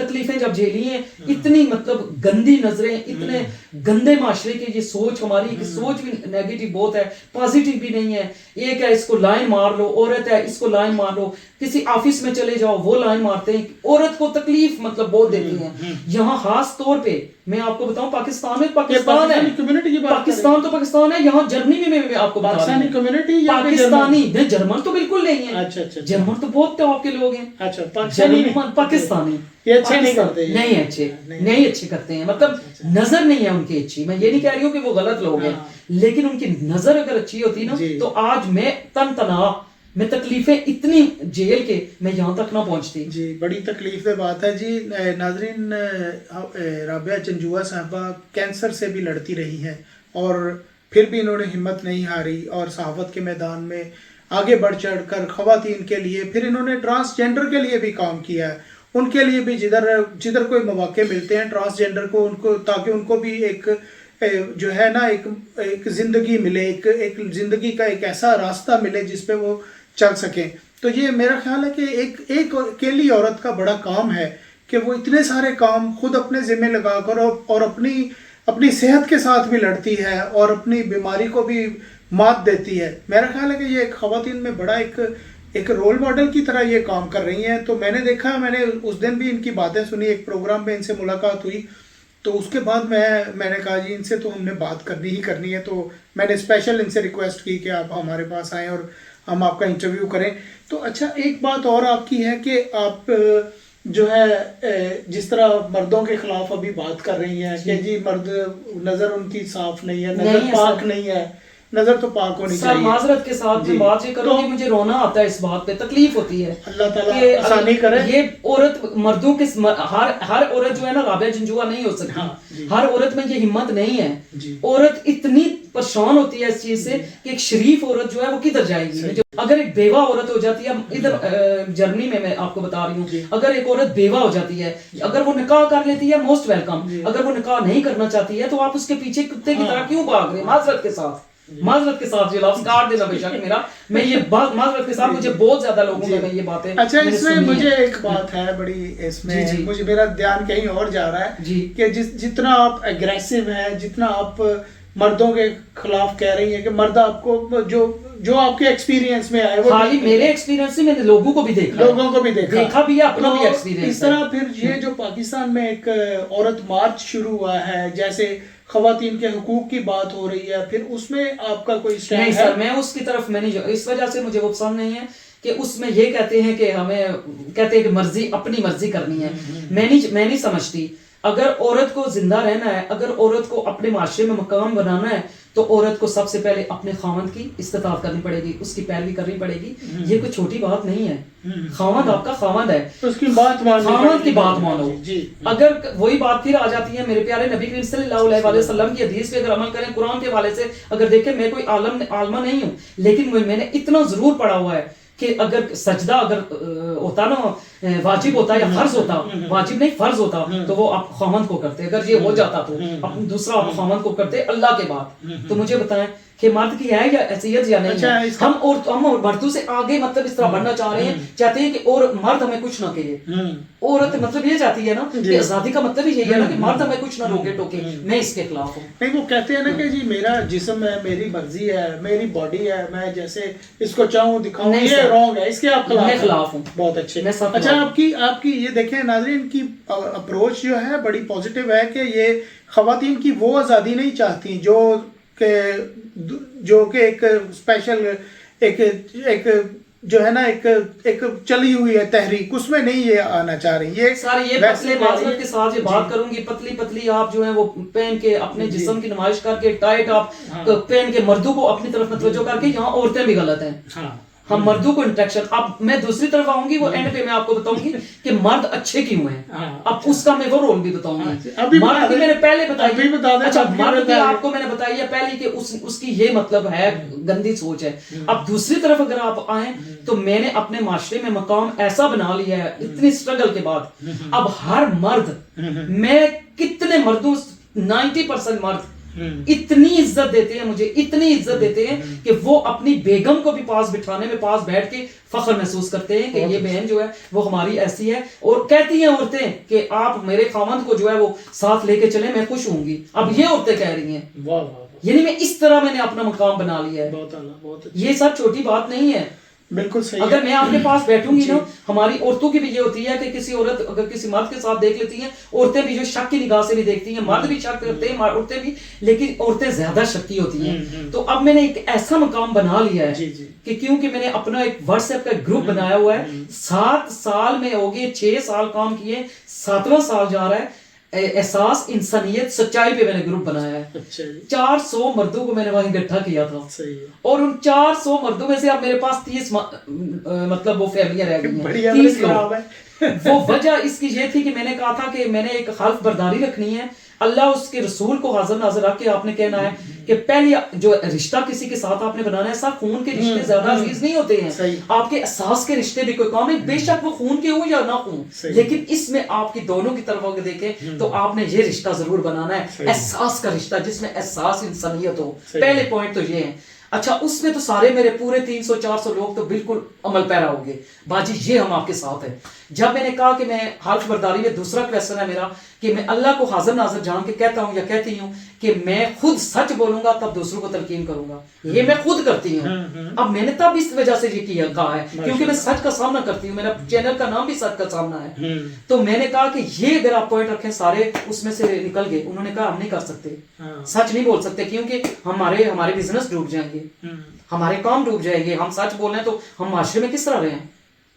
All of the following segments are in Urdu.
تکلیفیں جب جھیلی ہیں، اتنی مطلب گندی نظریں، اتنے گندے معاشرے کی یہ سوچ ہماری، کہ سوچ بھی نیگیٹو بہت ہے، پازیٹیو بھی نہیں ہے. ایک ہے اس کو لائن مار لو، عورت ہے اس کو لائن مار لو، کسی آفس میں چلے جاؤ وہ لائن مارتے ہیں، عورت کو تکلیف مطلب بہت دیتی ہیں. یہاں خاص طور پہ میں آپ کو بتاؤں پاکستان میں، پاکستان ہے، پاکستان تو پاکستان ہے، یہاں جرمنی میں میں آپ کو بتا رہا ہوں پاکستانی، نہیں جرمن تو بالکل نہیں ہے، جرمن تو بہت ٹاپ کے لوگ ہیں، پاکستانی یہ اچھے نہیں کرتے، نہیں اچھے کرتے ہیں، مطلب نظر نہیں ہے ان کی اچھی. میں یہ نہیں کہہ رہی ہوں کہ وہ غلط لوگ ہیں، لیکن ان کی نظر اگر اچھی ہوتی نا تو آج میں تنہا میں تکلیفیں اتنی جیل کے میں یہاں تک نہ پہنچتی. جی بڑی تکلیف دہ بات ہے جی. ناظرین، رابعہ چنجوعہ صاحبہ کینسر سے بھی لڑتی رہی ہیں اور پھر بھی انہوں نے ہمت نہیں ہاری اور صحافت کے میدان میں آگے بڑھ چڑھ کر خواتین کے لیے، پھر انہوں نے ٹرانسجینڈر کے لیے بھی کام کیا ہے. ان کے لیے بھی جدھر کوئی مواقع ملتے ہیں ٹرانسجینڈر کو، ان کو تاکہ ان کو بھی ایک جو ہے نا ایک زندگی ملے، ایک زندگی کا ایک ایسا راستہ ملے جس پہ وہ چل سکیں. تو یہ میرا خیال ہے کہ ایک اکیلی عورت کا بڑا کام ہے کہ وہ اتنے سارے کام خود اپنے ذمہ لگا کر اور اپنی صحت کے ساتھ بھی لڑتی ہے اور اپنی بیماری کو بھی مات دیتی ہے. میرا خیال ہے کہ یہ ایک خواتین میں بڑا ایک رول ماڈل کی طرح یہ کام کر رہی ہیں. تو میں نے دیکھا، میں نے اس دن بھی ان کی باتیں سنی، ایک پروگرام میں ان سے ملاقات ہوئی، تو اس کے بعد میں نے کہا جی ان سے تو ہم نے بات کرنی ہی کرنی ہے. تو میں نے اسپیشل ان سے ریکویسٹ کی کہ آپ ہمارے پاس آئیں اور ہم آپ کا انٹرویو کریں. تو اچھا ایک بات اور آپ کی ہے کہ آپ جو ہے جس طرح مردوں کے خلاف ابھی بات کر رہی ہیں کہ جی مرد نظر ان کی صاف نہیں ہے، نظر پاک نہیں ہے، نظر تو پاک ہونی چاہیے. سر معذرت کے ساتھ میں بات یہ کروں کہ مجھے رونا آتا ہے اس بات پہ، تکلیف ہوتی ہے. اللہ تعالیٰ آسانی کرے. یہ عورت مردوں کے ہر عورت جو ہے نا رابعہ چنجوعہ نہیں ہو سکتی، ہر عورت میں یہ ہمت نہیں ہے. عورت اتنی پریشان ہوتی ہے اس چیز سے کہ ایک شریف عورت جو ہے وہ کدھر جائے گی. اگر ایک بیوہ عورت ہو جاتی ہے، ادھر جرمنی میں آپ کو بتا رہی ہوں، اگر ایک عورت بیوہ ہو جاتی ہے، اگر وہ نکاح کر لیتی ہے موسٹ ویلکم، اگر وہ نکاح نہیں کرنا چاہتی ہے تو آپ اس کے پیچھے کتے کی طرح کیوں بھاگ رہے ہیں؟ معذرت کے ساتھ یہ لفظ کاٹ دینا بے شک میرا، میں یہ بات معذرت کے ساتھ، مجھے بہت زیادہ لوگوں میں یہ باتیں. اچھا اس میں مجھے ایک بات ہے بڑی، اس میں مجھے میرا دھیان کہیں اور جا رہا ہے کہ جتنا آپ اگریسو ہیں، جتنا آپ مردوں کے خلاف کہہ رہی ہیں کہ مرد آپ کو جو آپ کے ایکسپیرینس میں آئے، وہ خالی میرے ایکسپیرینس سے میں نے لوگوں کو بھی دیکھا بھی ہے، اپنا بھی ایکسپیرینس. اس طرح پھر یہ جو پاکستان میں ایک عورت مارچ شروع ہوا ہے، جیسے خواتین کے حقوق کی بات ہو رہی ہے، پھر اس میں آپ کا کوئی اسٹینڈ ہے؟ نہیں سر، میں اس کی طرف میں نہیں، اس وجہ سے مجھے وہ پسند نہیں ہے کہ اس میں یہ کہتے ہیں کہ ہمیں کہتے ہیں کہ اپنی مرضی کرنی ہے. میں نہیں سمجھتی. اگر عورت کو زندہ رہنا ہے، اگر عورت کو اپنے معاشرے میں مقام بنانا ہے تو عورت کو سب سے پہلے اپنے خاوند کی استطاعت کرنی پڑے گی، اس کی پیروی کرنی پڑے گی. یہ کوئی چھوٹی بات نہیں ہے. خاوند آپ کا خاوند ہے، اس کی بات خاوند کی بات مانو. اگر وہی بات پھر آ جاتی ہے میرے پیارے نبی کریم صلی اللہ علیہ وسلم کی حدیث پہ اگر عمل کریں، قرآن کے حوالے سے اگر دیکھیں، میں کوئی عالمہ نہیں ہوں، لیکن میں نے اتنا ضرور پڑھا ہوا ہے کہ اگر سجدہ اگر ہوتا نا واجب ہوتا یا فرض ہوتا، واجب نہیں فرض ہوتا، تو وہ آپ خاوند کو کرتے. اگر یہ ہو جاتا تو دوسرا آپ خاوند کو کرتے اللہ کے بعد. تو مجھے بتائیں کہ مرد کی ہے یا حیثیت یا نہیں ہے؟ ہم مردوں سے آگے مطلب اس طرح بڑھنا چاہ رہے ہیں، چاہتے ہیں کہ اور مرد ہمیں کچھ نہ کہے. عورت مطلب یہ چاہتی ہے نا کہ آزادی کا مطلب ہی یہی ہے نا کہ مرد ہمیں کچھ نہ روکے ٹوکے. میں اس کے خلاف ہوں. نہیں، وہ کہتے ہیں نا کہ جی میرا جسم ہے، میری مرضی ہے، میری باڈی ہے، میں جیسے اس کو چاہوں دکھاؤں. یہ رانگ ہے، اس کے آپ خلاف ہوں. بہت اچھے. اچھا آپ کی یہ دیکھیں ناظرین کی اپروچ جو ہے بڑی پازیٹیو ہے کہ یہ خواتین کی وہ آزادی نہیں چاہتی جو کہ ایک اسپیشل ایک جو ہے نا ایک چلی ہوئی ہے تحریک، اس میں نہیں یہ آنا چاہ رہی. یہ پتلے معذرت کے ساتھ یہ بات کروں گی، پتلی آپ جو ہیں وہ پہن کے اپنے جسم کی نمائش کر کے، ٹائٹ آپ پہن کے مردوں کو اپنی طرف متوجہ کر کے، یہاں عورتیں بھی غلط ہیں. ہم مردوں کو انٹریکشن. اب میں دوسری طرف آؤں گی، وہ اینڈ پہ میں آپ کو بتاؤں گی کہ مرد اچھے کیوں ہیں. اب اس کا میں وہ رول بھی بتاؤں گی. مرد کی میں نے پہلے بتائی. اچھا مرد کی آپ کو میں نے بتائی ہے پہلی کہ اس کی یہ مطلب ہے گندی سوچ ہے. اب دوسری طرف اگر آپ آئیں تو میں نے اپنے معاشرے میں مقام ایسا بنا لیا ہے اتنی سٹرگل کے بعد. اب ہر مرد، میں کتنے مردوں 90% مرد اتنی عزت دیتے ہیں مجھے، اتنی عزت دیتے ہیں کہ وہ اپنی بیگم کو بھی پاس بٹھانے میں پاس بیٹھ کے فخر محسوس کرتے ہیں کہ یہ بہن جو ہے وہ ہماری ایسی ہے، اور کہتی ہیں عورتیں کہ آپ میرے خاوند کو جو ہے وہ ساتھ لے کے چلیں، میں خوش ہوں گی. اب یہ عورتیں کہہ رہی ہیں. واہ واہ، یعنی میں اس طرح میں نے اپنا مقام بنا لیا ہے. بہت اعلیٰ، بہت اچھا. یہ سب چھوٹی بات نہیں ہے. بالکل صحیح. اگر میں آپ کے پاس بیٹھوں گی نا، ہماری عورتوں کی بھی یہ ہوتی ہے کہ کسی عورت اگر کسی مرد کے ساتھ دیکھ لیتی ہیں، عورتیں بھی جو شک کی نگاہ سے بھی دیکھتی ہیں، مرد بھی شک کرتے ہیں، عورتیں بھی، لیکن عورتیں زیادہ شکی ہوتی ہیں. تو اب میں نے ایک ایسا مقام بنا لیا ہے کہ کیونکہ میں نے اپنا ایک واٹس ایپ کا گروپ بنایا ہوا ہے. 7 سال میں ہو گئے، 6 سال کام کیے، 7واں سال جا رہا ہے. احساس انسانیت سچائی پہ میں نے گروپ بنایا ہے. 400 مردوں کو میں نے وہیں اکٹھا کیا تھا، اور ان 400 مردوں میں سے اب میرے پاس 30 مطلب وہ فیملیاں رہ گئی ہیں، 30 لوگ. وہ وجہ اس کی یہ تھی کہ میں نے کہا تھا کہ میں نے ایک حلف برداری رکھنی ہے، اللہ اس کے رسول کو حاضر ناظر رکھ کے آپ نے کہنا ہے کہ پہلی جو رشتہ کسی کے ساتھ آپ نے بنانا ہے، سب خون کے رشتے زیادہ عزیز نہیں ہوتے ہیں، آپ کے احساس کے رشتے بھی کوئی کام ہے، بے شک وہ خون کے ہوں یا نہ ہوں، لیکن اس میں آپ کی دونوں کی طرف اگر دیکھیں تو آپ نے یہ رشتہ ضرور بنانا ہے، احساس کا رشتہ جس میں احساس انسانیت ہو. پہلے پوائنٹ تو یہ ہے. اچھا، اس میں تو سارے میرے پورے 300-400 لوگ تو بالکل عمل پیرا ہو گئے. باجی یہ ہم آپ کے ساتھ ہیں. جب میں نے کہا کہ میں حلف برداری میں دوسرا کویسچن ہے میرا کہ میں اللہ کو حاضر ناظر جان کے کہتا ہوں یا کہتی ہوں کہ میں خود سچ بولوں گا تب دوسروں کو تلقین کروں گا. یہ میں خود کرتی ہوں. اب میں نے تب اس وجہ سے یہ کیا کہا ہے کیونکہ میں سچ کا سامنا کرتی ہوں، میرا چینل کا نام بھی سچ کا سامنا ہے. تو میں نے کہا کہ یہ اگر آپ پوائنٹ رکھیں سارے اس میں سے نکل گئے. انہوں نے کہا ہم نہیں کر سکتے، سچ نہیں بول سکتے کیونکہ ہمارے بزنس ڈوب جائیں گے، ہمارے کام ڈوب جائیں گے. ہم سچ بول رہے ہیں تو ہم معاشرے میں کس طرح رہے ہیں.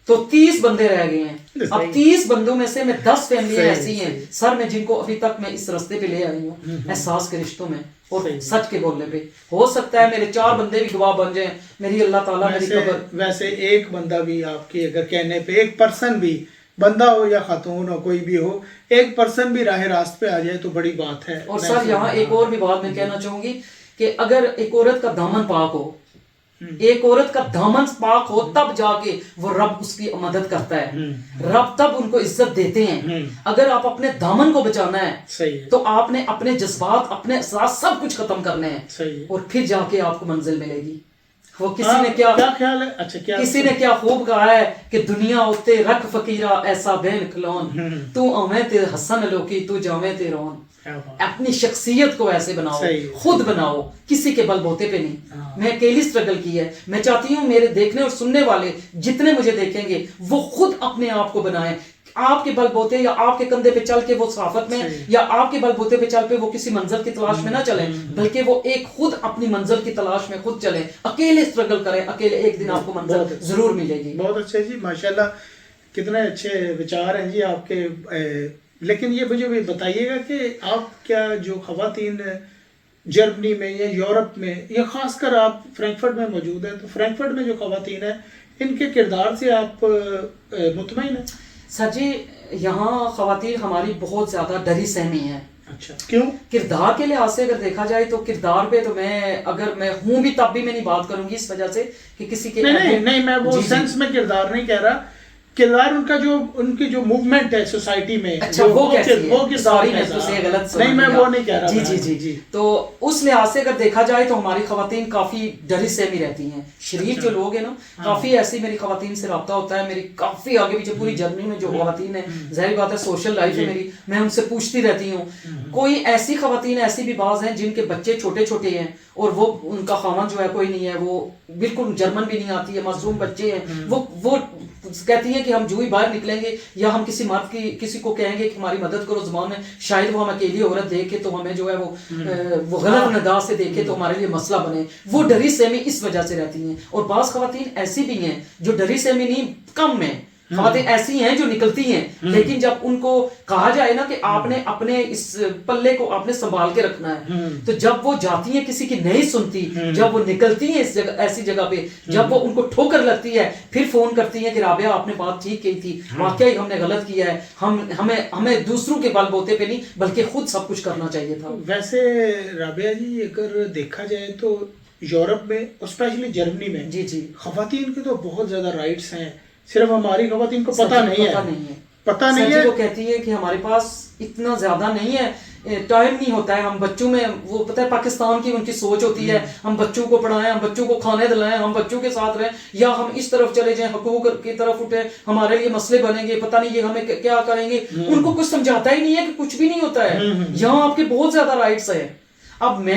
تو 30 بندے رہ گئے ہیں. اب 30 بندوں میں سے میں 10 فیملیاں ایسی ہیں سر میں جن کو ابھی تک میں اس رستے پہ لے آئی ہوں، احساس کے رشتوں میں اور سچ کے بولنے پہ. ہو سکتا ہے میرے 4 بندے بھی گواہ بن جائیں، میری اللہ تعالیٰ میری قبر. ویسے ایک بندہ بھی آپ کی اگر کہنے پہ، ایک پرسن بھی، بندہ ہو یا خاتون ہو کوئی بھی ہو، ایک پرسن بھی راہ راست پہ آ جائے تو بڑی بات ہے. اور سر یہاں ایک اور بھی بات میں کہنا چاہوں گی کہ اگر ایک عورت کا دامن پاک ہو، ایک عورت کا دامن پاک ہو، تب جا کے وہ رب اس کی مدد کرتا ہے، رب تب ان کو عزت دیتے ہیں. اگر آپ اپنے دامن کو بچانا ہے تو آپ نے اپنے جذبات، اپنے احساس سب کچھ ختم کرنے ہیں، اور پھر جا کے آپ کو منزل ملے گی. وہ کسی نے کیا خیال ہے، اچھا کیا کسی نے کیا خوب کہا ہے کہ دنیا اتے رکھ فقیرہ ایسا بین کھلون، تو اویں تے حسن لوکی تو جاویں تے رون. اپنی شخصیت کو ایسے بناؤ، خود بناؤ، کسی کے بل بوتے پہ نہیں. میں اکیلی اسٹرگل کی ہے. میں چاہتی ہوں میرے دیکھنے اور سننے والے جتنے مجھے دیکھیں گے وہ خود اپنے آپ کو بنائیں. آپ کے بل بوتے یا آپ کے کندھے پہ چل کے وہ صحافت میں، یا آپ کے بل بوتے پہ چل پہ وہ کسی منزل کی تلاش میں نہ چلیں، بلکہ وہ ایک خود اپنی منزل کی تلاش میں خود چلیں، اکیلے اسٹرگل کریں، اکیلے ایک دن آپ کو منزل ضرور ملے گی. بہت اچھے جی، ماشاءاللہ کتنے اچھے وچار ہیں جی آپ کے. لیکن یہ مجھے بھی بتائیے گا کہ آپ کیا جو خواتین جرمنی میں یا یورپ میں یا خاص کر آپ فرینکفرٹ میں موجود ہیں، تو فرینکفرٹ میں جو خواتین ہیں ان کے کردار سے آپ مطمئن ہیں؟ سر جی، یہاں خواتین ہماری بہت زیادہ ڈری سہمی ہیں. اچھا، کیوں؟ کردار کے لحاظ سے اگر دیکھا جائے تو کردار پہ تو میں اگر میں ہوں بھی تب بھی میں نہیں بات کروں گی اس وجہ سے کہ کسی کے نہیں میں وہ سینس میں کردار نہیں کہہ رہا. کردار ان کا جو ان کی جو موومنٹ ہے سوسائٹی میں، اچھا وہ کیسی ہے؟ وہ کردار میں تو سے غلط سمجھ نہیں، میں وہ نہیں کہہ رہا. جی. تو اس لحاظ سے اگر دیکھا جائے تو ہماری خواتین کافی ڈری سہمی رہتی ہیں. شریف جو لوگ ہیں نا، کافی ایسی میری خواتین سے رابطہ ہوتا ہے. میری کافی آگے پیچھے پوری جرمنی میں جو خواتین ہیں، ظاہر بات ہے سوشل لائف ہے میری، میں ان سے پوچھتی رہتی ہوں. کوئی ایسی خواتین ایسی بھی بعض ہیں جن کے بچے چھوٹے چھوٹے ہیں اور وہ ان کا خاوند جو ہے کوئی نہیں ہے، وہ بالکل جرمن بھی نہیں آتی ہے، معصوم بچے ہیں. وہ کہتی ہیں کہ ہم جو ہی باہر نکلیں گے یا ہم کسی مرد کی کسی کو کہیں گے کہ ہماری مدد کرو زبان میں، شاید وہ ہم اکیلی عورت دیکھے تو ہمیں جو ہے وہ غلط نگاہ سے دیکھے تو ہمارے لیے مسئلہ بنے. وہ ڈری سہمی اس وجہ سے رہتی ہیں. اور بعض خواتین ایسی بھی ہیں جو ڈری سہمی نہیں، کم میں خواتین ایسی ہیں جو نکلتی ہیں، لیکن جب ان کو کہا جائے نا کہ آپ نے اپنے اس پلے کو آپ نے سنبھال کے رکھنا ہے، تو جب وہ جاتی ہیں کسی کی نہیں سنتی، جب وہ نکلتی ہیں اس جگہ ایسی جگہ پہ، جب وہ ان کو ٹھوکر لگتی ہے، پھر فون کرتی ہیں کہ رابعہ آپ نے بات ٹھیک کی تھی، واقعی ہم نے غلط کیا ہے، ہمیں دوسروں کے بل بوتے پہ نہیں بلکہ خود سب کچھ کرنا چاہیے تھا. ویسے رابعہ جی اگر دیکھا جائے تو یورپ میں اور اسپیشلی جرمنی میں جی خواتین کے تو بہت زیادہ رائٹس ہیں. صرف ہماری خواتین کو پتہ نہیں ہے. وہ کہتی ہے کہ ہمارے پاس اتنا زیادہ نہیں ہے ٹائم نہیں ہوتا ہے. ہم بچوں میں وہ پتہ ہے پاکستان کی ان کی سوچ ہوتی ہے ہم بچوں کو پڑھائیں, ہم بچوں کو کھانے دلائیں, ہم بچوں کے ساتھ رہیں, یا ہم اس طرف چلے جائیں حقوق کی طرف اٹھیں, ہمارے لیے مسئلے بنیں گے, پتہ نہیں یہ ہمیں کیا کریں گے. ان کو کچھ سمجھاتا ہی نہیں ہے کہ کچھ بھی نہیں ہوتا ہے. یہاں آپ کے بہت زیادہ رائٹس ہیں. اب میں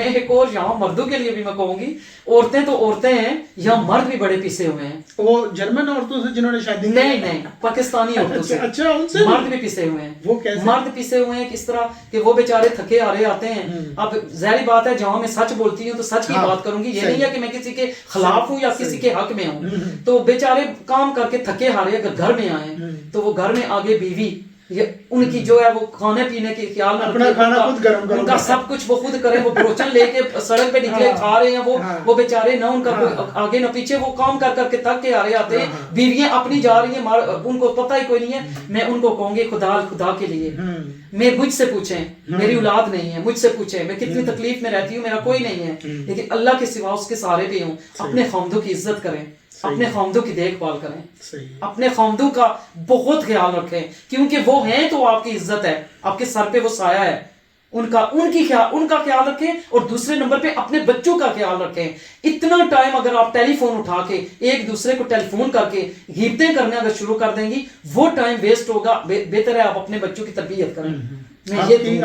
ایک اور یہاں مردوں کے لیے بھی میں کہوں گی, عورتیں تو عورتیں ہیں, یہاں مرد بھی بڑے پیسے ہوئے ہیں. وہ جرمن عورتوں سے جنہوں نے شادی نہیں پاکستانی عورتوں سے. اچھا ان سے مرد بھی پیسے ہوئے ہیں. وہ کیسے مرد پیسے ہوئے ہیں کس طرح کہ وہ بیچارے تھکے آ رہے آتے ہیں. اب ظاہری بات ہے جہاں میں سچ بولتی ہوں تو سچ کی بات کروں گی, یہ نہیں ہے کہ میں کسی کے خلاف ہوں یا کسی کے حق میں ہوں. تو بیچارے کام کر کے تھکے ہارے اگر گھر میں آئے تو وہ گھر میں آگے بیوی ان کی جو ہے وہ کھانے پینے کے خیال میں اپنا کھانا خود گرم کرو, ان کا سب کچھ وہ خود کریں, وہ بروچن لے کے سڑک پہ نکلے کھا رہے ہیں, وہ بیچارے نہ ان کا کوئی آگے نہ پیچھے, وہ کام کر کے تھک کے آ رہے آتے ہیں. بیویاں اپنی جا رہی ہیں, ان کو پتہ ہی کوئی نہیں ہے. میں ان کو کہوں گی خدا کے لیے میں مجھ سے پوچھیں, میری اولاد نہیں ہے, مجھ سے پوچھیں میں کتنی تکلیف میں رہتی ہوں, میرا کوئی نہیں ہے, لیکن اللہ کے سوا اس کے سارے بھی ہوں. اپنے خامدوں کی عزت کریں, اپنے خامدوں کی دیکھ بھال کریں, اپنے خامدوں کا بہت خیال رکھیں, کیونکہ وہ ہیں تو آپ کی عزت ہے, آپ کے سر پہ وہ سایہ ہے. ان کا خیال رکھیں, اور دوسرے نمبر پہ اپنے بچوں کا خیال رکھیں. اتنا ٹائم اگر آپ ٹیلی فون اٹھا کے ایک دوسرے کو ٹیلی فون کر کے غیبتیں کرنے اگر شروع کر دیں گی, وہ ٹائم ویسٹ ہوگا. بہتر ہے آپ اپنے بچوں کی تربیت کریں.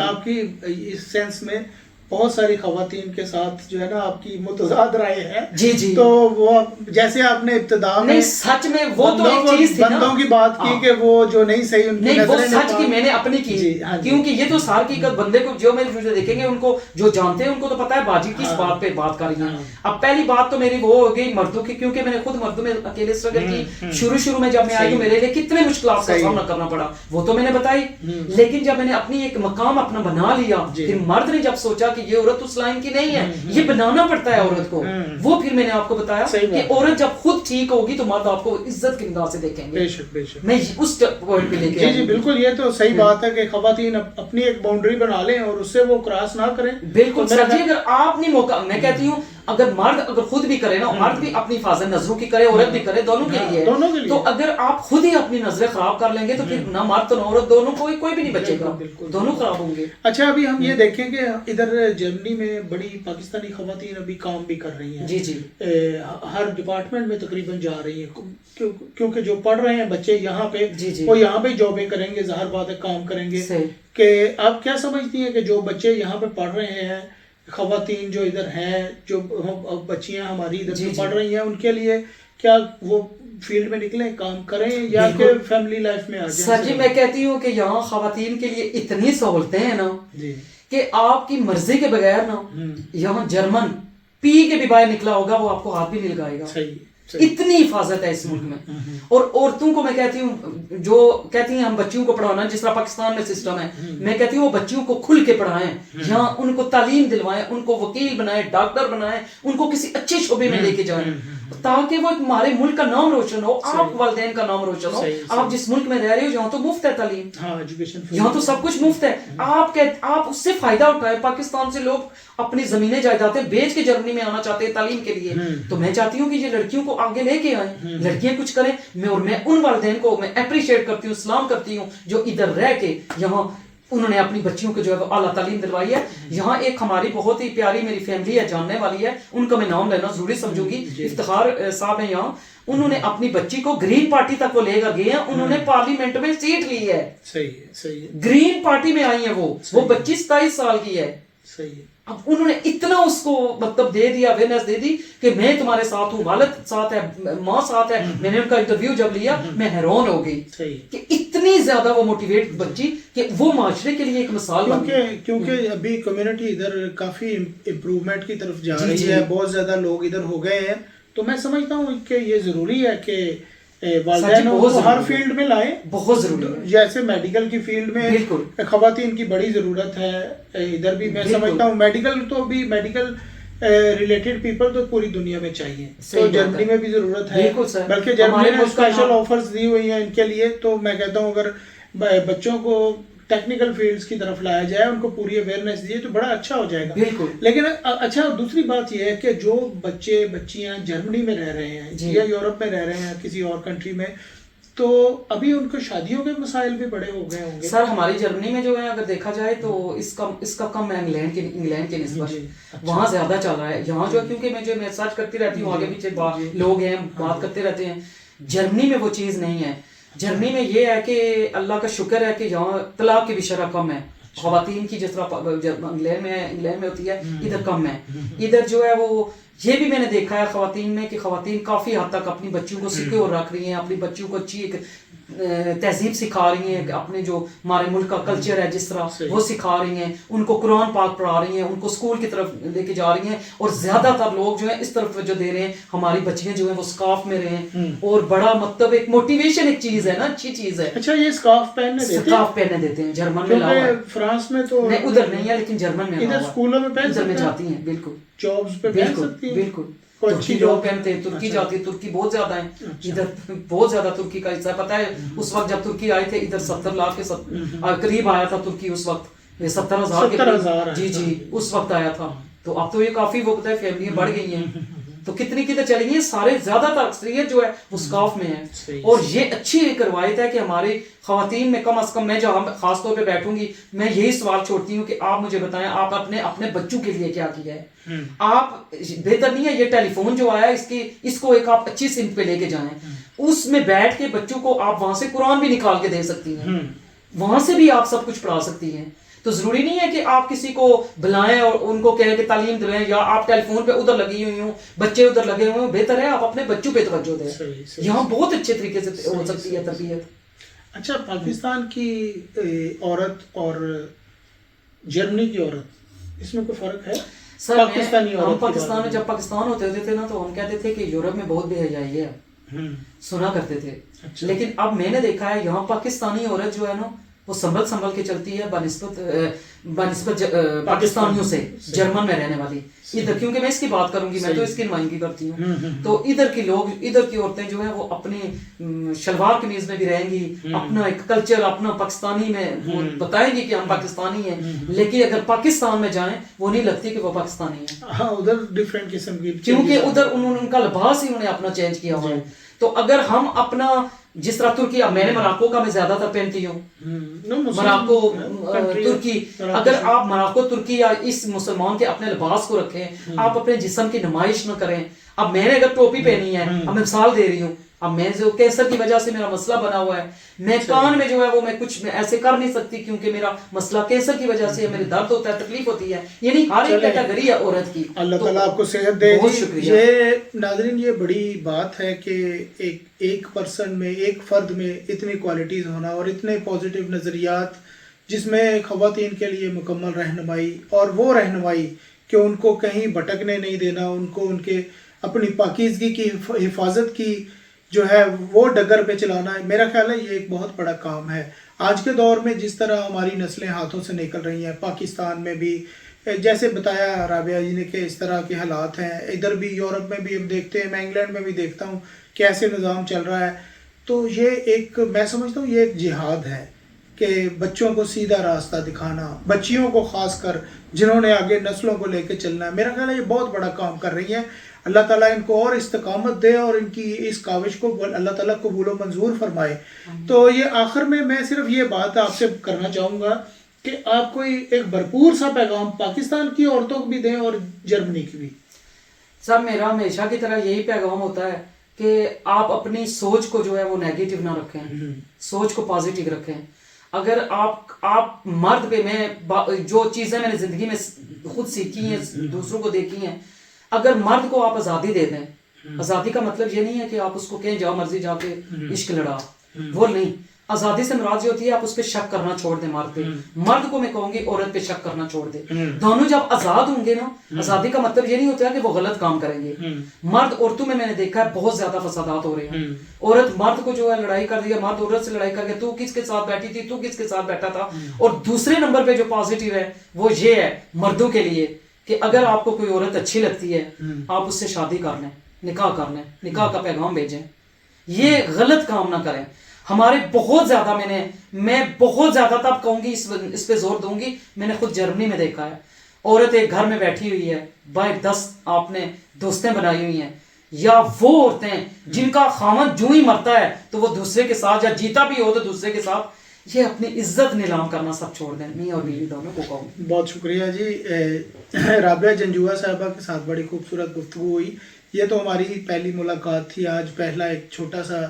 آپ کی اس سینس میں بہت ساری خواتین کے ساتھ جو ہے نا آپ کی متضاد رائے ہے. جی تو وہ جیسے آپ نے ابتدا میں سچ میں وہ تو ایک چیز تھی نا, بندوں کی بات کی کہ وہ جو نہیں صحیح ان کی وہ سچ کی میں نے اپنی کی, کیونکہ یہ تو سار کی بندے کو جو میں دیکھیں گے ان کو جو جانتے ہیں ان کو تو پتا ہے باجی کس بات پہ بات کر رہی ہے. اب پہلی بات تو میری وہ ہو گئی مردوں کی, کیونکہ میں نے خود مردوں میں اکیلے اسٹرگل کی. شروع میں جب میں آئی تو میرے لیے کتنے مشکلات کا سامنا کرنا پڑا, وہ تو میں نے بتائی. لیکن جب میں نے اپنی ایک مقام اپنا بنا لیا, پھر مرد نے جب سوچا کہ یہ عورت اس لائن کی نہیں ہے, یہ بنانا پڑتا ہے عورت کو, وہ پھر میں نے آپ کو بتایا کہ عورت جب خود ٹھیک ہوگی تو مرد آپ کو عزت کی نگاہ سے دیکھیں گے. بے شک میں اس پوائنٹ پہ لے کے جی بالکل, یہ تو صحیح بات ہے کہ خواتین اپنی ایک باؤنڈری بنا لیں اور اس سے وہ کراس نہ کریں. بالکل سر جی, اگر آپ نہیں موقع, میں کہتی ہوں اگر مرد اگر خود بھی کرے نا, مرد بھی اپنی حفاظت نظروں کی کرے, عورت بھی کرے, دونوں کے لیے, تو اگر آپ خود ہی اپنی نظریں خراب کر لیں گے تو پھر نہ مرد تو نہ عورت, دونوں کوئی بھی نہیں بچے گا, دونوں خراب ہوں گے. اچھا ابھی ہم یہ دیکھیں کہ ادھر جرمنی میں بڑی پاکستانی خواتین ابھی کام بھی کر رہی ہیں. جی ہر ڈپارٹمنٹ میں تقریباً جا رہی ہیں, کیونکہ جو پڑھ رہے ہیں بچے یہاں پہ وہ یہاں پہ جابیں کریں گے, ظاہر بات ہے کام کریں گے. کہ آپ کیا سمجھتی ہیں کہ جو بچے یہاں پہ پڑھ رہے ہیں, خواتین جو ادھر ہیں, جو بچیاں ہماری ادھر جو پڑھ رہی ہیں, ان کے لیے کیا وہ فیلڈ میں نکلیں کام کریں یا کہ فیملی لائف میں آ جائیں؟ سر جی میں کہتی ہوں کہ یہاں خواتین کے لیے اتنی سہولتیں ہیں نا کہ آپ کی مرضی کے بغیر نا یہاں جرمن پی کے بھی باہر نکلا ہوگا وہ آپ کو ہاتھ بھی نہیں لگائے گا. اتنی حفاظت ہے اس ملک میں. اور عورتوں کو میں کہتی ہوں جو کہتی ہیں ہم بچیوں کو پڑھانا, جس طرح پاکستان میں سسٹم ہے, میں کہتی ہوں وہ بچیوں کو کھل کے پڑھائیں, یہاں ان کو تعلیم دلوائیں, ان کو وکیل بنائیں, ڈاکٹر بنائیں, ان کو کسی اچھے شعبے میں لے کے جائیں, تاکہ وہ ہمارے ملک کا نام روشن ہو, آپ والدین کا نام روشن ہو. آپ جس ملک میں رہ رہے ہو یہاں تو مفت ہے تعلیم, یہاں تو سب کچھ مفت ہے. آپ اس سے فائدہ اٹھائیں. پاکستان سے لوگ اپنی زمینیں جائیدادیں بیچ کے جرمنی میں آنا چاہتے ہیں تعلیم کے لیے, تو میں چاہتی ہوں کہ یہ لڑکیوں کو آگے لے کے آئیں, لڑکیاں کچھ کریں. اور میں ان والدین کو میں اپریشیٹ کرتی ہوں, سلام کرتی ہوں جو ادھر رہ کے یہاں انہوں نے اپنی بچیوں کو جو ہے اعلیٰ تعلیم دلوائی ہے. یہاں ایک ہماری بہت ہی پیاری میری فیملی ہے, جاننے والی ہے, ان کا میں نام لینا ضروری سمجھوں گی, افتخار صاحب ہیں یہاں. انہوں نے اپنی بچی کو گرین پارٹی تک وہ لے کر گئے ہیں, انہوں نے پارلیمنٹ میں سیٹ لی ہے. صحیح گرین پارٹی میں آئی ہیں وہ بچی 27 سال کی ہے. اب انہوں نے اتنا اس کو مطلب دے دیا, اویئرنیس دے دی کہ میں تمہارے ساتھ ہوں, والد ساتھ ہے, ماں ساتھ ہے. میں نے ان کا انٹرویو جب لیا میں حیران ہو گئی کہ اتنی زیادہ وہ موٹیویٹ بچی کہ وہ معاشرے کے لیے ایک مثال بن گئی. کیونکہ ابھی کمیونٹی ادھر کافی امپروومنٹ کی طرف جا رہی ہے, بہت زیادہ لوگ ادھر ہو گئے ہیں. تو میں سمجھتا ہوں کہ یہ ضروری ہے کہ والدین کو ہر فیلڈ میں لائیں, بہت ضروری ہے. جیسے میڈیکل کی فیلڈ میں خواتین کی بڑی ضرورت ہے, ادھر بھی میں سمجھتا ہوں میڈیکل تو بھی میڈیکل ریلیٹڈ پیپل تو پوری دنیا میں چاہیے, تو جرمنی میں بھی ضرورت ہے, بلکہ جرمنی نے اسپیشل آفرز دی ہوئی ہیں ان کے لیے. تو میں کہتا ہوں اگر بچوں کو ٹیکنیکل فیلڈز کی طرف لایا جائے, ان کو پوری اویئرنیس دیے تو بڑا اچھا ہو جائے گا. لیکن اچھا دوسری بات یہ ہے کہ جو بچے بچیاں جرمنی میں رہ رہے ہیں یا یورپ میں رہ رہے ہیں کسی اور کنٹری میں, تو ابھی ان کو شادیوں کے مسائل بھی بڑے ہو گئے ہوں گے سر. ہماری جرمنی میں جو ہے اگر دیکھا جائے تو اس کا کم ہے انگلینڈ کے نسبت. وہاں زیادہ چل رہا ہے. یہاں جو ہے کیونکہ میں سرچ کرتی رہتی ہوں, آگے پیچھے لوگ ہیں بات کرتے رہتے ہیں. جرمنی میں وہ چیز نہیں ہے. جرمنی میں یہ ہے کہ اللہ کا شکر ہے کہ یہاں طلاق کی بھی شرح کم ہے. خواتین کی جس طرح انگلینڈ میں ہوتی ہے, ادھر کم ہے. ادھر جو ہے وہ یہ بھی میں نے دیکھا ہے خواتین میں کہ خواتین کافی حد تک اپنی بچیوں کو سیکیور رکھ رہی ہیں, اپنی بچیوں کو اچھی ایک تہذیب سکھا رہی ہیں, اپنے جو ہمارے ملک کا کلچر ہے جس طرح وہ سکھا رہی ہیں, ان کو قرآن پاک پڑھا رہی ہیں, ان کو اسکول کی طرف لے کے جا رہی ہیں. اور زیادہ تر لوگ جو ہیں اس طرف جو دے رہے ہیں, ہماری بچیاں جو ہیں وہ اسکارف میں رہیں. اور بڑا مطلب ایک موٹیویشن ایک چیز ہے نا, اچھی چیز ہے. اچھا یہ اسکارف پہننے دیتے ہیں جرمن میں لاؤ ہے. فرانس میں تو نہیں, ادھر نہیں ہے لیکن جرمن میں ادھر اسکولوں میں ادھر میں جاتی ہیں. بالکل جابس پہ پہن سکتی ہیں. بالکل ترکی لوگ پہنتے ہیں, ترکی جاتی ہے, ترکی بہت زیادہ ہیں ادھر, بہت زیادہ ترکی کا حصہ ہے. پتہ ہے اس وقت جب ترکی آئے تھے ادھر 70 لاکھ کے قریب آیا تھا ترکی اس وقت, 70,000 کے جی اس وقت آیا تھا. تو اب تو یہ کافی وہ پتہ ہے فیملیاں بڑھ گئی ہیں. تو کتنی کدھر چلی گئی, سارے زیادہ تر اکثریت جو ہے وہ اسکارف میں ہے. اور یہ اچھی ایک روایت ہے کہ ہماری خواتین میں کم از کم, میں جہاں خاص طور پہ بیٹھوں گی میں یہی سوال چھوڑتی ہوں کہ آپ مجھے بتائیں آپ اپنے بچوں کے لیے کیا کیا ہے. آپ بہتر نہیں ہے یہ ٹیلی فون جو آیا اس کو ایک آپ اچھی سمت پہ لے کے جائیں, اس میں بیٹھ کے بچوں کو آپ وہاں سے قرآن بھی نکال کے دے سکتی ہیں, وہاں سے بھی آپ سب کچھ پڑھا سکتی ہیں. تو ضروری نہیں ہے کہ آپ کسی کو بلائیں اور ان کو کہیں کہ تعلیم دلائیں, یا آپ ٹیلی فون پہ ادھر لگی ہوئی ہوں, بچے ادھر لگے ہوئے ہوں. بہتر ہے آپ اپنے بچوں پہ توجہ دیں. یہاں بہت اچھے طریقے سے ہو سکتی ہے تربیت. اچھا پاکستان کی عورت اور جرمنی کی عورت اس میں کوئی فرق ہے؟ سر ہم پاکستان میں جب پاکستان ہوتے تھے نا تو ہم کہتے تھے کہ یورپ میں بہت بے حیائی ہے, سنا کرتے تھے. لیکن اب میں نے دیکھا ہے یہاں پاکستانی عورت جو ہے نا وہ سنبھل کے چلتی ہے بنسبت پاکستانیوں سے, جرمن میں رہنے والی ادھر. کیونکہ میں اس کی بات کروں گی, میں تو اس کی نمائندگی کرتی ہوں. تو ادھر کی عورتیں جو ہیں وہ اپنی شلوار قمیض میں بھی رہیں گی, اپنا ایک کلچر اپنا پاکستانی میں وہ بتائیں گی کہ ہم پاکستانی ہیں. لیکن اگر پاکستان میں جائیں وہ نہیں لگتی کہ وہ پاکستانی ہیں. ہاں ادھر ڈیفرنٹ قسم کی, کیونکہ ادھر ان کا لباس ہی انہوں نے اپنا چینج کیا ہوا ہے. تو اگر ہم اپنا جس طرح ترکی, میں نے موراکو کا میں زیادہ تر پہنتی ہوں, موراکو ترکی, اگر آپ موراکو ترکی یا اس مسلمان کے اپنے لباس کو رکھیں, آپ اپنے جسم کی نمائش نہ کریں. اب میں نے اگر ٹوپی پہنی ہے, اب میں مثال دے رہی ہوں, اب میں جو کینسر کی وجہ سے میرا مسئلہ بنا ہوا ہے, میں کان میں جو ہے وہ میں کچھ ایسے کر نہیں سکتی کیونکہ میرا مسئلہ کینسر کی وجہ سے میرے درد ہوتا ہے, تکلیف ہوتی ہے. یعنی ہر ایک کیٹیگری ہے عورت کی. اللہ تعالیٰ آپ کو صحت دے. بہت شکریہ. یہ ناظرین یہ بڑی بات ہے کہ ایک پرسن میں, ایک فرد میں اتنی کوالٹیز ہونا اور اتنے پازیٹیو نظریات, جس میں خواتین کے لیے مکمل رہنمائی, اور وہ رہنمائی کہ ان کو کہیں بھٹکنے نہیں دینا, ان کو ان کے اپنی پاکیزگی کی حفاظت کی جو ہے وہ ڈگر پہ چلانا ہے. میرا خیال ہے یہ ایک بہت بڑا کام ہے. آج کے دور میں جس طرح ہماری نسلیں ہاتھوں سے نکل رہی ہیں, پاکستان میں بھی جیسے بتایا رابعہ جی نے کہ اس طرح کے حالات ہیں, ادھر بھی یورپ میں بھی اب دیکھتے ہیں, میں انگلینڈ میں بھی دیکھتا ہوں کیسے نظام چل رہا ہے. تو یہ ایک, میں سمجھتا ہوں یہ ایک جہاد ہے کہ بچوں کو سیدھا راستہ دکھانا, بچیوں کو خاص کر جنہوں نے آگے نسلوں کو لے کے چلنا ہے. میرا خیال ہے یہ بہت بڑا کام کر رہی ہیں. اللہ تعالیٰ ان کو اور استقامت دے اور ان کی اس کاوش کو اللہ تعالیٰ قبول و منظور فرمائے. تو یہ آخر میں صرف یہ بات آپ سے کرنا چاہوں گا کہ آپ کوئی ایک بھرپور سا پیغام پاکستان کی عورتوں کو بھی دیں اور جرمنی کی بھی. سر میرا ہمیشہ کی طرح یہی پیغام ہوتا ہے کہ آپ اپنی سوچ کو جو ہے وہ نیگیٹو نہ رکھیں, سوچ کو پازیٹیو رکھیں. اگر آپ مرد پہ, میں جو چیزیں میں نے زندگی میں خود سیکھی ہیں, دوسروں کو دیکھی ہیں, اگر مرد کو آپ آزادی دے دیں, آزادی کا مطلب یہ نہیں ہے کہ آپ اس کو کہیں جاؤ مرضی جا کے عشق لڑا, وہ نہیں. آزادی سے مراد یہ ہوتی ہے آپ اس پہ شک کرنا چھوڑ دیں. مرد پہ, مرد کو میں کہوں گی عورت پہ شک کرنا چھوڑ دیں. دونوں جب آزاد ہوں گے نا, آزادی کا مطلب یہ نہیں ہوتا ہے کہ وہ غلط کام کریں گے. مرد عورتوں میں نے دیکھا ہے بہت زیادہ فسادات ہو رہے ہیں. عورت مرد کو جو ہے لڑائی کر دیا, مرد عورت سے لڑائی کر کے تو کس کے ساتھ بیٹھی تھی, تو کس کے ساتھ بیٹھا تھا. اور دوسرے نمبر پہ جو پازیٹیو ہے وہ یہ ہے مردوں کے لیے کہ اگر آپ کو کوئی عورت اچھی لگتی ہے آپ اس سے شادی کر لیں, نکاح کر لیں, نکاح کا پیغام بھیجیں. یہ غلط کام نہ کریں. ہمارے بہت زیادہ میں بہت زیادہ تب کہوں گی, اس پہ زور دوں گی, میں نے خود جرمنی میں دیکھا ہے. عورت ایک گھر میں بیٹھی ہوئی ہے, 10 آپ نے دوستیں بنائی ہوئی ہیں, یا وہ عورتیں جن کا خامن جو ہی مرتا ہے تو وہ دوسرے کے ساتھ، یا جیتا بھی ہو تو دوسرے کے ساتھ، یہ اپنی عزت نیلام کرنا سب چھوڑ دیں. میں اور بیوی دونوں کو کہوں. بہت شکریہ جی. رابعہ جنجوعہ صاحبہ کے ساتھ بڑی خوبصورت گفتگو ہوئی. یہ تو ہماری پہلی ملاقات تھی. آج پہلا ایک چھوٹا سا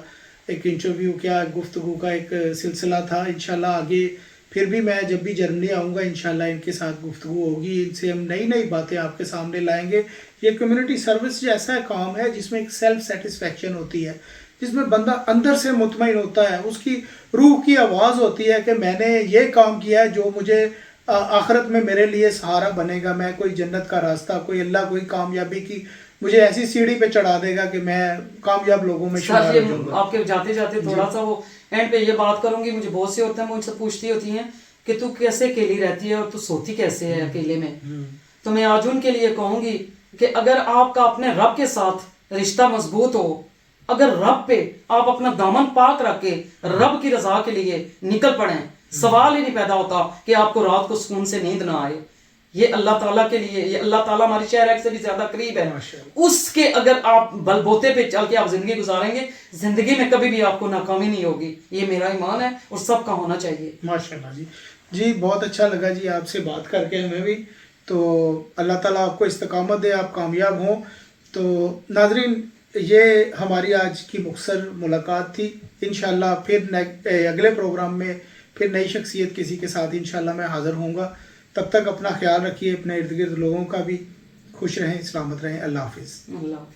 ایک انٹرویو کیا، گفتگو کا ایک سلسلہ تھا. انشاءاللہ آگے پھر بھی میں جب بھی جرمنی آؤں گا انشاءاللہ ان کے ساتھ گفتگو ہوگی. ان سے ہم نئی نئی باتیں آپ کے سامنے لائیں گے. یہ کمیونٹی سروس جیسا کام ہے جس میں ایک سیلف سیٹسفیکشن ہوتی ہے، جس میں بندہ اندر سے مطمئن ہوتا ہے. اس کی روح کی آواز ہوتی ہے کہ میں نے یہ کام کیا ہے جو مجھے آخرت میں میرے لیے سہارا بنے گا. میں کوئی جنت کا راستہ، کوئی اللہ کوئی کامیابی کی مجھے ایسی سیڑھی پہ چڑھا دے گا کہ میں کامیاب لوگوں میں شمار ہو جاؤں گا. آپ کے جاتے جاتے تھوڑا سا وہ اینڈ پہ یہ بات کروں گی. مجھے بہت سی عورتیں مجھ سے پوچھتی ہوتی ہیں کہ تو کیسے اکیلی رہتی ہے اور تو سوتی کیسے ہے اکیلے میں. تو میں آج ان کے لیے کہوں گی کہ اگر آپ کا اپنے رب کے ساتھ رشتہ مضبوط ہو، اگر رب پہ آپ اپنا دامن پاک رکھ کے رب کی رضا کے لیے نکل پڑیں، سوال ہی نہیں پیدا ہوتا کہ آپ کو رات کو سکون سے نیند نہ آئے. یہ اللہ تعالیٰ کے لیے، یہ اللہ تعالیٰ ہماری شہر سے بھی زیادہ قریب ہے. اس کے اگر آپ بل بوتے پہ چل کے آپ زندگی گزاریں گے، زندگی میں کبھی بھی آپ کو ناکامی نہیں ہوگی. یہ میرا ایمان ہے اور سب کا ہونا چاہیے. ماشاءاللہ جی. جی بہت اچھا لگا جی آپ سے بات کر کے ہمیں بھی. تو اللہ تعالیٰ آپ کو استقامت دے، آپ کامیاب ہوں. تو ناظرین، یہ ہماری آج کی مختصر ملاقات تھی. انشاءاللہ پھر اگلے پروگرام میں پھر نئی شخصیت کسی کے ساتھ انشاءاللہ میں حاضر ہوں گا. تب تک اپنا خیال رکھیے، اپنے ارد گرد لوگوں کا بھی. خوش رہیں، سلامت رہیں. اللہ حافظ. اللہ حافظ.